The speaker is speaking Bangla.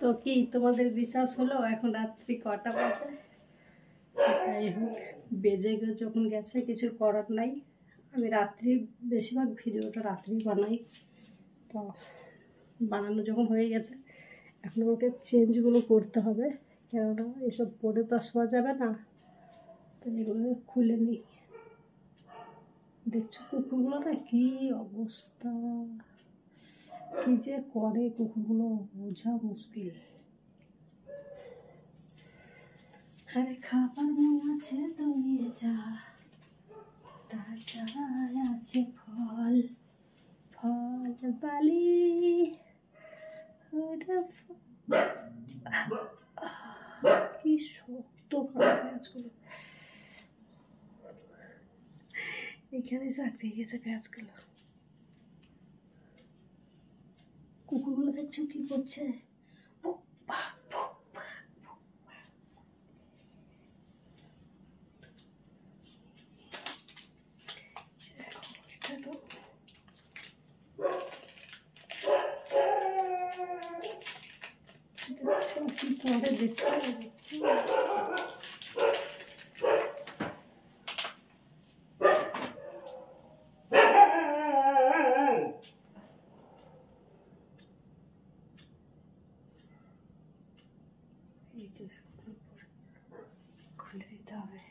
তো কি তোমাদের বিশ্বাস হলো এখন রাত্রি কটা বাজে? যাই হোক, বেজে যখন গেছে কিছু করার নাই। আমি রাত্রি বেশিরভাগ ভিডিওটা রাত্রি বানাই। তো বানানো যখন হয়ে গেছে এখন আমাকে চেঞ্জগুলো করতে হবে, কেননা এসব পরে তো শোয়া যাবে না। তো এগুলো খুলে নিই। দেখছো কুকুরগুলো না কি অবস্থা, কি যে করে কুকুরগুলো বোঝা মুশকিল। আরে খাবার মন আছে তো নিয়ে যা, তাছাড়া আছে ফল, ফল বালি। কি শক্ত খারাপ পেঁয়াজগুলো, এখানে চাকরি গেছে পেঁয়াজগুলো। কুকুরগুলো দেখছো কি করছে, কি করে দেখছো? এই যে দেখো খুলে দিতে হবে।